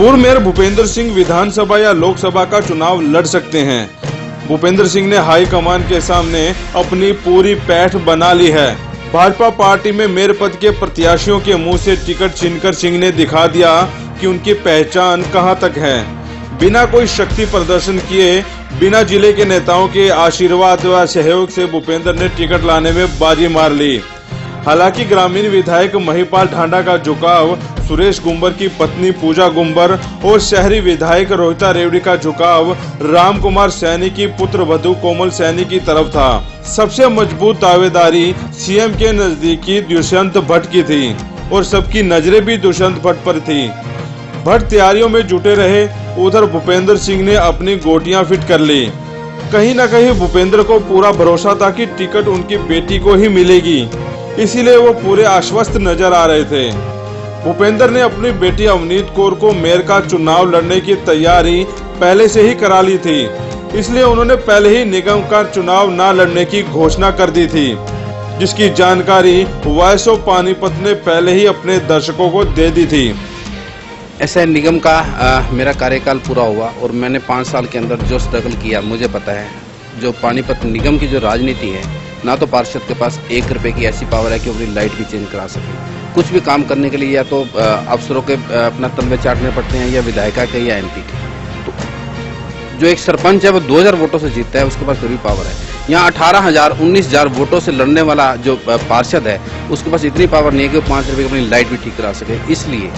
पूर्व मेयर भूपेंद्र सिंह विधानसभा या लोकसभा का चुनाव लड़ सकते हैं। भूपेंद्र सिंह ने हाईकमान के सामने अपनी पूरी पैठ बना ली है। भाजपा पार्टी में मेयर पद के प्रत्याशियों के मुंह से टिकट छीनकर सिंह ने दिखा दिया कि उनकी पहचान कहां तक है। बिना कोई शक्ति प्रदर्शन किए, बिना जिले के नेताओं के आशीर्वाद व सहयोग से भूपेंद्र ने टिकट लाने में बाजी मार ली। हालांकि ग्रामीण विधायक महिपाल ढांडा का झुकाव सुरेश गुंबर की पत्नी पूजा गुंबर और शहरी विधायक रोहिता रेवड़ी का झुकाव राम कुमार सैनी की पुत्र वधू कोमल सैनी की तरफ था। सबसे मजबूत दावेदारी सीएम के नजदीकी दुष्यंत भट्ट की थी और सबकी नजरें भी दुष्यंत भट्ट पर थी। भट्ट तैयारियों में जुटे रहे, उधर भूपेंद्र सिंह ने अपनी गोटियां फिट कर ली। कहीं न कहीं भूपेंद्र को पूरा भरोसा था कि टिकट उनकी बेटी को ही मिलेगी, इसीलिए वो पूरे आश्वस्त नजर आ रहे थे। भूपेंद्र ने अपनी बेटी अवनीत कौर को मेयर का चुनाव लड़ने की तैयारी पहले से ही करा ली थी, इसलिए उन्होंने पहले ही निगम का चुनाव न लड़ने की घोषणा कर दी थी, जिसकी जानकारी वॉइस ऑफ पानीपत ने पहले ही अपने दर्शकों को दे दी थी। ऐसे निगम का मेरा कार्यकाल पूरा हुआ और मैंने 5 साल के अंदर जो स्ट्रगल किया मुझे पता है। जो पानीपत निगम की जो राजनीति है, ना तो पार्षद के पास 1 रुपए की ऐसी पावर है कि वो अपनी लाइट भी चेंज करा सके। कुछ भी काम करने के लिए या तो अफसरों के अपना तलवे चाटने पड़ते हैं, या विधायिका के या एमपी के। तो जो एक सरपंच है वो 2000 वोटों से जीतता है, उसके पास पूरी पावर है। यहाँ 18,000 19,000 वोटों से लड़ने वाला जो पार्षद है, उसके पास इतनी पावर नहीं है कि वो 5 रुपए की अपनी लाइट भी ठीक करा सके। इसलिए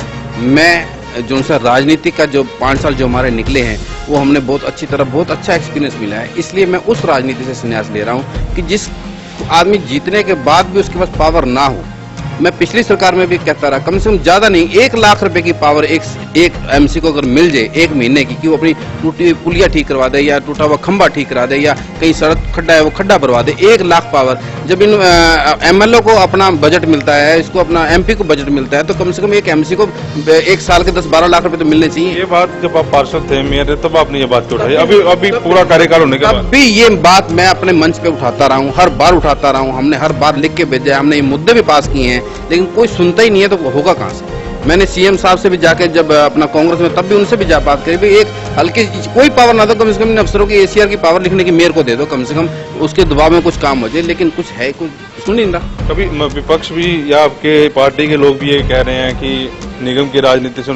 मैं जो सा राजनीति का जो 5 साल जो हमारे निकले हैं, वो हमने बहुत अच्छी तरह बहुत अच्छा एक्सपीरियंस मिला है। इसलिए मैं उस राजनीति से संन्यास ले रहा हूँ कि जिस आदमी जीतने के बाद भी उसके पास पावर ना हो। मैं पिछली सरकार में भी कहता रहा, कम से कम ज्यादा नहीं 1 लाख रुपए की पावर एक एमसी को अगर मिल जाए 1 महीने की, कि वो अपनी टूटी हुई पुलिया ठीक करवा दे, या टूटा हुआ खंबा ठीक करा दे, या कहीं सड़क खड्डा है वो खड्डा भरवा दे। 1 लाख पावर जब इन एमएलओ को अपना बजट मिलता है, इसको अपना एमपी को बजट मिलता है, तो कम से कम एक एमसी को 1 साल के 10-12 लाख रुपए तो मिलने चाहिए। ये बात जब आप पार्षद थे, मेयर, तब आपने ये बात उठाई। अभी पूरा कार्यकाल होने के बाद अभी ये बात मैं अपने मंच पे उठाता रहा हूँ, हर बार उठाता रहा हूँ। हमने हर बार लिख के भेजा है, हमने ये मुद्दे भी पास किए हैं, लेकिन कोई सुनता ही नहीं है, तो होगा कहां से। मैंने सीएम साहब से भी जाके जब अपना कांग्रेस में, तब भी उनसे भी बात करी भी एक हल्की कोई पावर ना दो, कम से कम अफसरों की एसीआर की पावर लिखने की मेयर को दे दो, कम से कम उसके दबाव में कुछ काम हो जाए। लेकिन कुछ है, कुछ सुन नहीं रहा। कभी विपक्ष भी या आपके पार्टी के लोग भी ये कह रहे हैं कि निगम की राजनीति से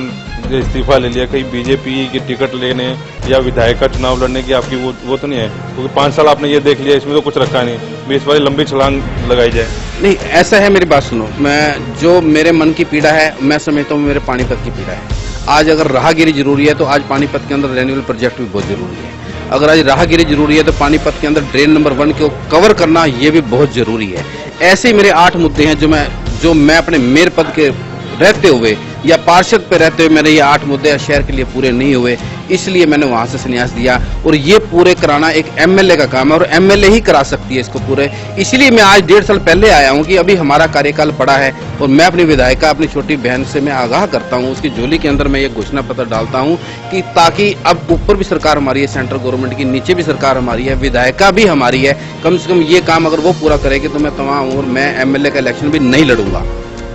इस्तीफा ले लिया, कहीं बीजेपी की टिकट लेने या विधायक का चुनाव लड़ने की आपकी वो तो नहीं है, क्योंकि 5 साल आपने ये देख लिया, इसमें तो कुछ रखा नहीं, भी इस बार लंबी छलांग लगाई जाए। नहीं, ऐसा है, मेरी बात सुनो। मैं जो मेरे मन की पीड़ा है, मैं समझता हूँ मेरे पानीपत की पीड़ा है। आज अगर राहगिरी जरूरी है, तो आज पानीपत के अंदर रेन्यूअल प्रोजेक्ट भी बहुत जरूरी है। अगर आज राहगिरी जरूरी है, तो पानीपत के अंदर ड्रेन नंबर 1 को कवर करना ये भी बहुत जरूरी है। ऐसे ही मेरे 8 मुद्दे हैं जो मैं अपने मेयर पद के रहते हुए या पार्षद पे रहते हुए मेरे ये 8 मुद्दे शहर के लिए पूरे नहीं हुए, इसलिए मैंने वहां से संन्यास दिया। और ये पूरे कराना एक एमएलए का काम है, और एमएलए ही करा सकती है इसको पूरे। इसलिए मैं आज 1.5 साल पहले आया हूं कि अभी हमारा कार्यकाल पड़ा है, और मैं अपनी विधायिका, अपनी छोटी बहन से मैं आगाह करता हूं, उसकी झोली के अंदर मैं ये घोषणा पत्र डालता हूं कि ताकि अब ऊपर भी सरकार हमारी है, सेंट्रल गवर्नमेंट की, नीचे भी सरकार हमारी है, विधायिका भी हमारी है, कम से कम ये काम अगर वो पूरा करेगी तो मैं तमाम और मैं एमएलए का इलेक्शन भी नहीं लड़ूंगा।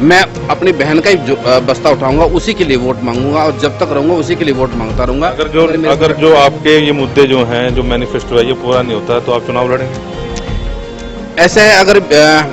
मैं अपनी बहन का ही बस्ता उठाऊंगा, उसी के लिए वोट मांगूंगा, और जब तक रहूंगा उसी के लिए वोट मांगता रहूंगा। अगर जो आपके ये मुद्दे जो हैं, जो मैनिफेस्टो है, ये पूरा नहीं होता तो आप चुनाव लड़ेंगे? ऐसा है, अगर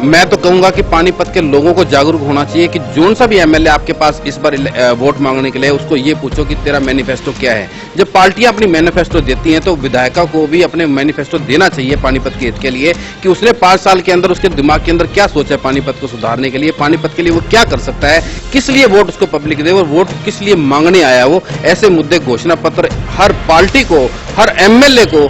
मैं तो कहूंगा कि पानीपत के लोगों को जागरूक होना चाहिए कि जोन सा भी एमएलए आपके पास इस बार वोट मांगने के लिए, उसको ये पूछो कि तेरा मैनिफेस्टो क्या है। जब पार्टियां अपनी मैनिफेस्टो देती हैं, तो विधायिका को भी अपने मैनिफेस्टो देना चाहिए पानीपत के हित के लिए, कि उसने 5 साल के अंदर उसके दिमाग के अंदर क्या सोचा है पानीपत को सुधारने के लिए, पानीपत के लिए वो क्या कर सकता है, किस लिए वोट उसको पब्लिक दे, और वोट किस लिए मांगने आया वो। ऐसे मुद्दे घोषणा पत्र हर पार्टी को, हर एमएलए को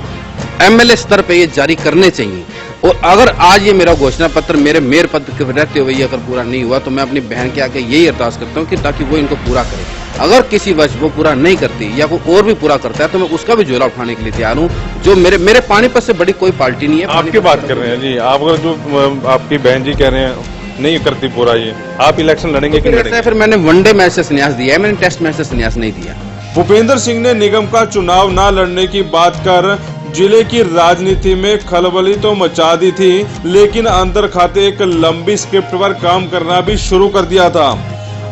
एमएलए स्तर पे ये जारी करने चाहिए। और अगर आज ये मेरा घोषणा पत्र मेरे मेयर पद के रहते हुए ये अगर पूरा नहीं हुआ, तो मैं अपनी बहन के आके यही अरदास करता हूँ कि ताकि वो इनको पूरा करे। अगर किसी वजह वो पूरा नहीं करती या कोई और भी पूरा करता है, तो मैं उसका भी झोला उठाने के लिए तैयार हूँ। जो मेरे पानीपत से बड़ी कोई पार्टी नहीं है। आपकी बात कर रहे हैं जी, आप अगर जो आपकी बहन जी कह रहे हैं नहीं करती पूरा, ये आप इलेक्शन लड़ेंगे कि नहीं लड़ेंगे? फिर मैंने वनडे मैच से संन्यास दिया है, मैंने टेस्ट मैच से संन्यास नहीं दिया। भूपेंद्र सिंह ने निगम का चुनाव न लड़ने की बात कर जिले की राजनीति में खलबली तो मचा दी थी, लेकिन अंदर खाते एक लंबी स्क्रिप्ट पर काम करना भी शुरू कर दिया था।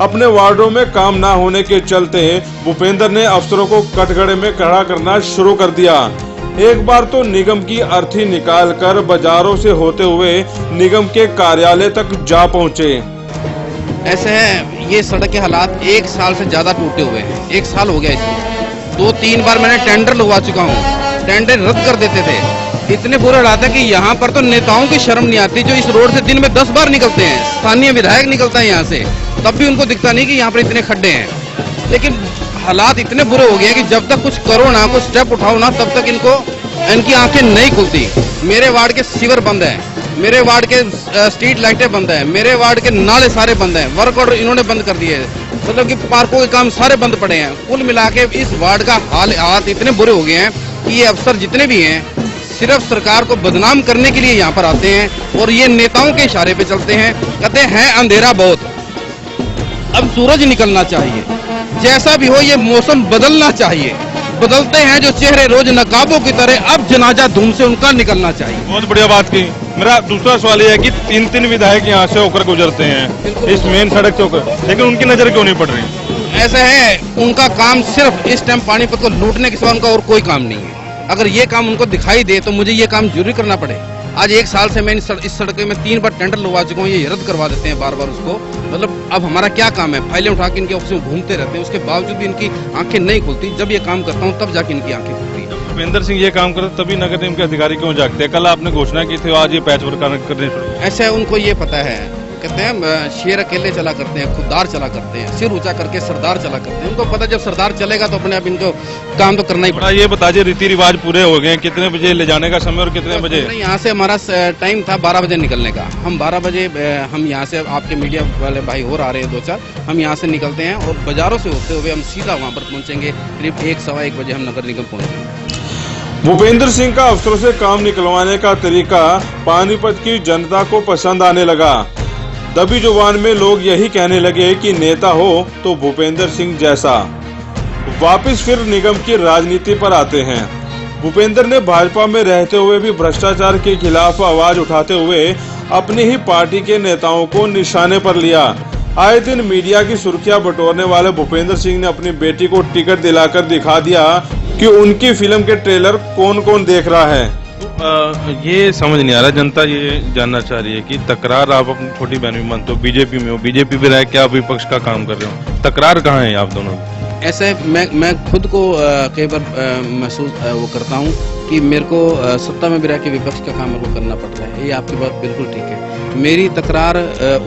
अपने वार्डों में काम न होने के चलते भूपेंद्र ने अफसरों को कटघरे में खड़ा करना शुरू कर दिया। एक बार तो निगम की अर्थी निकालकर बाजारों से होते हुए निगम के कार्यालय तक जा पहुंचे। ऐसे है, ये सड़क के हालात 1 साल से ज्यादा टूटे हुए हैं। 1 साल हो गया इसको। 2-3 बार मैंने टेंडर लगवा चुका हूँ, टेंडर रद्द कर देते थे। इतने बुरे हालात है कि यहाँ पर तो नेताओं की शर्म नहीं आती, जो इस रोड से दिन में 10 बार निकलते हैं। स्थानीय विधायक निकलता है यहाँ से, तब भी उनको दिखता नहीं कि यहाँ पर इतने खड्डे हैं। लेकिन हालात इतने बुरे हो गए कि जब तक कुछ करो ना, कुछ स्टेप उठाओ ना, तब तक इनकी आंखें नहीं खुलती। मेरे वार्ड के सीवर बंद है, मेरे वार्ड के स्ट्रीट लाइटें बंद है, मेरे वार्ड के नाले सारे बंद हैं, वर्क ऑर्डर इन्होंने बंद कर दिए, मतलब कि पार्कों के काम सारे बंद पड़े हैं। कुल मिला के इस वार्ड का हालात इतने बुरे हो गए हैं कि ये अफसर जितने भी हैं सिर्फ सरकार को बदनाम करने के लिए यहाँ पर आते हैं और ये नेताओं के इशारे पे चलते हैं। कहते हैं अंधेरा बहुत, अब सूरज निकलना चाहिए, जैसा भी हो ये मौसम बदलना चाहिए। बदलते हैं जो चेहरे रोज नकाबों की तरह, अब जनाजा धूम से उनका निकलना चाहिए। बहुत बढ़िया बात की। मेरा दूसरा सवाल ये है कि 3-3 विधायक यहाँ से होकर गुजरते हैं इस मेन सड़क से होकर, लेकिन उनकी नजर क्यों नहीं पड़ रही? ऐसा है, उनका काम सिर्फ इस टाइम पानीपत को लूटने के सिवा उनका और कोई काम नहीं है। अगर ये काम उनको दिखाई दे तो मुझे ये काम जरूर करना पड़े। आज 1 साल से मैं इस सड़क में 3 बार टेंडर लगवा चुका हूँ, ये रद्द करवा देते हैं बार बार उसको। मतलब अब हमारा क्या काम है? फाइलें उठा के इनके ऑफिस में घूमते रहते हैं, उसके बावजूद भी इनकी आंखें नहीं खुलती। जब ये काम करता हूँ तब जाके इनकी आंखें खुलती है। भूपेंद्र सिंह ये काम करते तभी नगर निगम के अधिकारी क्यों जागते हैं? कल आपने घोषणा की थी, आज ये पैच वर्क करने शुरू। ऐसा उनको ये पता है, कहते हैं शेर अकेले चला करते हैं, खुददार चला करते हैं, सिर ऊंचा करके सरदार चला करते हैं। उनको पता जब सरदार चलेगा तो अपने आप इनको काम तो करना ही पड़ेगा। ये बता दीजिए, रीति रिवाज पूरे हो गए, कितने बजे ले जाने का समय और कितने बजे? यहाँ से हमारा टाइम था 12 बजे निकलने का। हम 12 बजे हम यहाँ से, आपके मीडिया वाले भाई और आ रहे हैं 2-4, हम यहाँ से निकलते हैं और बाजारों से होते हुए हम सीधा वहाँ पर पहुँचेंगे। करीब 1-1:15 बजे हम नगर निगम पहुँचेंगे। भूपेंद्र सिंह का अफसरों से काम निकलवाने का तरीका पानीपत की जनता को पसंद आने लगा। दबी जुबान में लोग यही कहने लगे कि नेता हो तो भूपेंद्र सिंह जैसा। वापस फिर निगम की राजनीति पर आते हैं। भूपेंद्र ने भाजपा में रहते हुए भी भ्रष्टाचार के खिलाफ आवाज उठाते हुए अपनी ही पार्टी के नेताओं को निशाने पर लिया। आए दिन मीडिया की सुर्खियां बटोरने वाले भूपेंद्र सिंह ने अपनी बेटी को टिकट दिलाकर दिखा दिया कि उनकी फिल्म के ट्रेलर कौन कौन देख रहा है। ये समझ नहीं आ रहा, जनता ये जानना चाह रही है कि तकरार आप अपनी छोटी बहन में मानते हो, बीजेपी में हो, बीजेपी भी रहे, क्या विपक्ष का काम कर रहे हो, तकरार कहाँ है आप दोनों? ऐसे मैं खुद को कई बार महसूस वो करता हूँ कि मेरे को सत्ता में भी रह के विपक्ष का काम मेरे को करना पड़ रहा है। ये आपकी बात बिल्कुल ठीक है। मेरी तकरार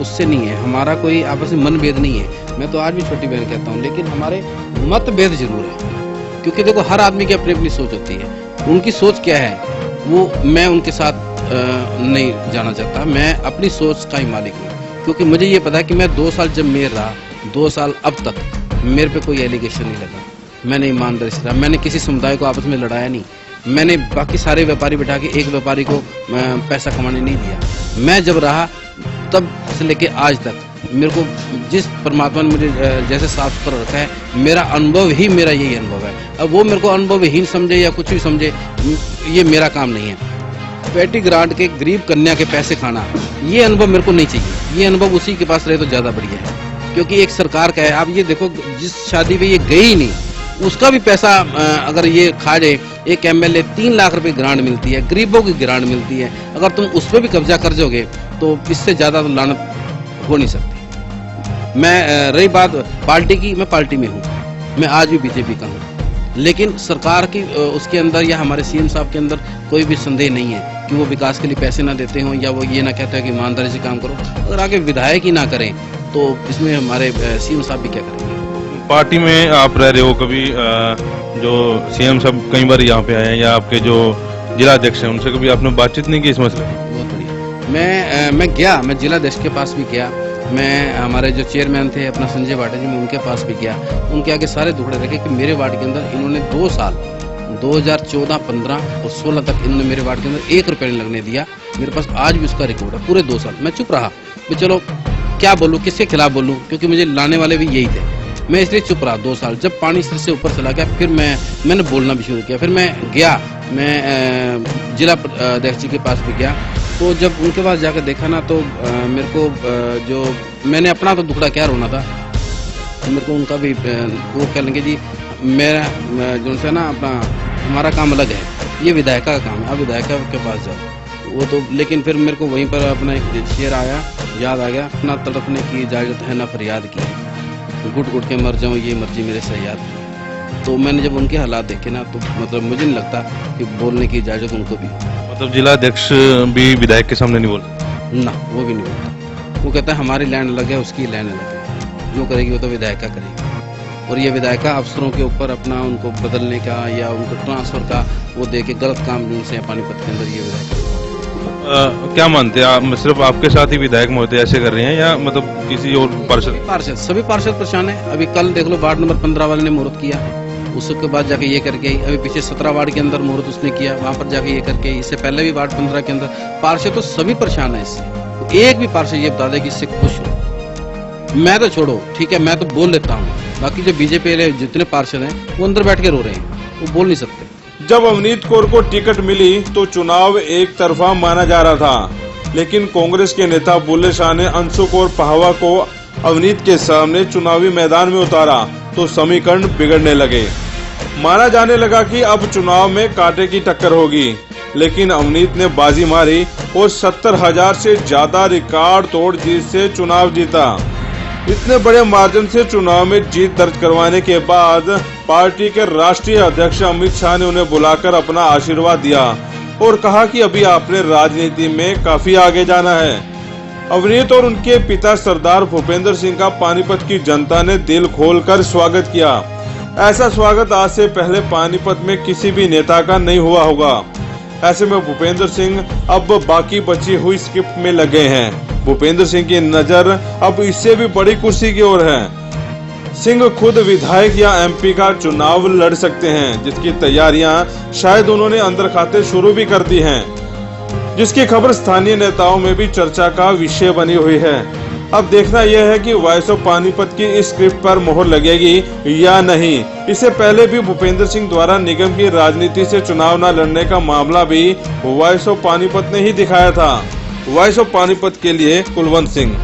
उससे नहीं है, हमारा कोई आपस में मनभेद नहीं है। मैं तो आज भी छोटी बहन कहता हूँ, लेकिन हमारे मतभेद जरूर है। क्योंकि देखो, हर आदमी की अपनी अपनी सोच होती है। उनकी सोच क्या है वो मैं उनके साथ नहीं जाना चाहता। मैं अपनी सोच का ही मालिक हूँ। क्योंकि मुझे ये पता है कि मैं 2 साल जब मेयर रहा, 2 साल अब तक मेरे पे कोई एलिगेशन नहीं लगा। मैंने ईमानदारी से रहा, मैंने किसी समुदाय को आपस में लड़ाया नहीं। मैंने बाकी सारे व्यापारी बिठा के एक व्यापारी को पैसा कमाने नहीं दिया। मैं जब रहा तब से लेके आज तक मेरे को जिस परमात्मा ने मुझे जैसे साफ सुथरा रखा है, मेरा अनुभव ही मेरा यही अनुभव है। अब वो मेरे को अनुभवहीन समझे या कुछ भी समझे, ये मेरा काम नहीं है। पेटी ग्रांट के गरीब कन्या के पैसे खाना, ये अनुभव मेरे को नहीं चाहिए। ये अनुभव उसी के पास रहे तो ज्यादा बढ़िया है। क्योंकि एक सरकार का है, आप ये देखो, जिस शादी पे ये गई ही नहीं उसका भी पैसा अगर ये खा जाए। एक MLA 3 लाख रुपए ग्रांट मिलती है, गरीबों की ग्रांट मिलती है। अगर तुम उस पर भी कब्जा कर जाओगे तो इससे ज्यादा तो लानत हो नहीं सकती। मैं रही बात पार्टी की, मैं पार्टी में हूँ, मैं आज भी बीजेपी का हूँ। लेकिन सरकार की उसके अंदर या हमारे CM साहब के अंदर कोई भी संदेह नहीं है कि वो विकास के लिए पैसे ना देते हों या वो ये ना कहते हैं कि ईमानदारी से काम करो। अगर आगे विधायक ही ना करें तो इसमें हमारे CM साहब भी क्या करेंगे? पार्टी में आप रह रहे हो, कभी जो CM साहब कई बार यहाँ पे आए हैं या आपके जो जिला अध्यक्ष हैं उनसे कभी आपने बातचीत नहीं की इस मसले? बहुत बढ़िया। मैं गया, मैं जिला अध्यक्ष के पास भी गया, मैं हमारे जो चेयरमैन थे अपना संजय वाटे जी, मैं उनके पास भी गया। उनके आगे सारे दुखड़े रखे कि मेरे वार्ड के अंदर इन्होंने 2 साल 2014, 15 और 16 तक इन्होंने मेरे वार्ड के अंदर 1 रुपये नहीं लगने दिया। मेरे पास आज भी उसका रिकॉर्ड है। पूरे 2 साल मैं चुप रहा कि चलो क्या बोलूँ, किसके खिलाफ बोलूँ, क्योंकि मुझे लाने वाले भी यही थे। मैं इसलिए चुप रहा 2 साल। जब पानी सिर से ऊपर चला गया फिर मैंने बोलना भी शुरू किया। फिर मैं गया, मैं जिला अध्यक्ष जी के पास भी गया। तो जब उनके पास जाकर देखा ना तो मेरे को जो मैंने अपना तो दुखड़ा क्या रोना था, तो मेरे को उनका भी वो कह लेंगे जी मेरा जो है ना अपना हमारा काम अलग है, ये विधायिका का काम है, आप विधायिका के पास जाओ। वो तो लेकिन फिर मेरे को वहीं पर अपना एक शेर आया, याद आ गया, ना तड़पने की इजाज़त है ना फरियाद की, घुट घुट के मर जाऊँ ये मर्जी मेरे सयाद की। तो मैंने जब उनके हालात देखे ना तो मतलब मुझे नहीं लगता कि बोलने की इजाज़त उनको भी, मतलब जिला अध्यक्ष भी विधायक के सामने नहीं बोलते? ना वो भी नहीं बोलता। वो कहता है हमारी लैंड अलग है, उसकी लैंड अलग है, जो करेगी वो तो विधायिका करेगी। और ये विधायिका अफसरों के ऊपर अपना उनको बदलने का या उनको ट्रांसफर का वो दे के गलत काम जिनसे पानीपत के अंदर ये विधायिका। क्या मानते हैं आप, सिर्फ आपके साथ ही विधायक महोदय ऐसे कर रहे हैं या मतलब किसी और पार्षद? सभी पार्षद परेशान है। अभी कल देख लो वार्ड नंबर 15 वाले ने मुहूर्त किया, उसके बाद जाके ये करके आई। अभी पीछे 17 वार्ड के अंदर मुहूर्त उसने किया, वहां पर जाके ये करके आई। इससे पहले भी वार्ड 15 के अंदर पार्षद तो सभी परेशान है इससे। एक भी पार्षद ये बता दे कि इससे खुश हो। मैं तो छोड़ो, ठीक है, मैं तो बोल लेता हूँ, बाकी जो बीजेपी वाले जितने पार्षद हैं वो अंदर बैठ के रो रहे हैं, वो बोल नहीं सकते। जब अवनीत कौर को टिकट मिली तो चुनाव एक तरफा माना जा रहा था, लेकिन कांग्रेस के नेता बुल्ले शाह ने अंशु कौर पहावा को अवनीत के सामने चुनावी मैदान में उतारा तो समीकरण बिगड़ने लगे। माना जाने लगा कि अब चुनाव में कांटे की टक्कर होगी, लेकिन अवनीत ने बाजी मारी और 70,000 से ज्यादा रिकॉर्ड तोड़ जीत से चुनाव जीता। इतने बड़े मार्जिन से चुनाव में जीत दर्ज करवाने के बाद पार्टी के राष्ट्रीय अध्यक्ष अमित शाह ने उन्हें बुलाकर अपना आशीर्वाद दिया और कहा कि अभी आपने राजनीति में काफी आगे जाना है। अवनीत और उनके पिता सरदार भूपेंद्र सिंह का पानीपत की जनता ने दिल खोलकर स्वागत किया। ऐसा स्वागत आज से पहले पानीपत में किसी भी नेता का नहीं हुआ होगा। ऐसे में भूपेंद्र सिंह अब बाकी बची हुई स्क्रिप्ट में लगे हैं। भूपेंद्र सिंह की नजर अब इससे भी बड़ी कुर्सी की ओर है। सिंह खुद विधायक या एमपी का चुनाव लड़ सकते हैं, जिसकी तैयारियां शायद उन्होंने अंदर खाते शुरू भी कर दी हैं, जिसकी खबर स्थानीय नेताओं में भी चर्चा का विषय बनी हुई है। अब देखना यह है कि वॉइस ऑफ पानीपत की इस स्क्रिप्ट पर मोहर लगेगी या नहीं। इससे पहले भी भूपेंद्र सिंह द्वारा निगम की राजनीति से चुनाव न लड़ने का मामला भी वॉइस ऑफ पानीपत ने ही दिखाया था। वॉइस ऑफ पानीपत के लिए कुलवंत सिंह।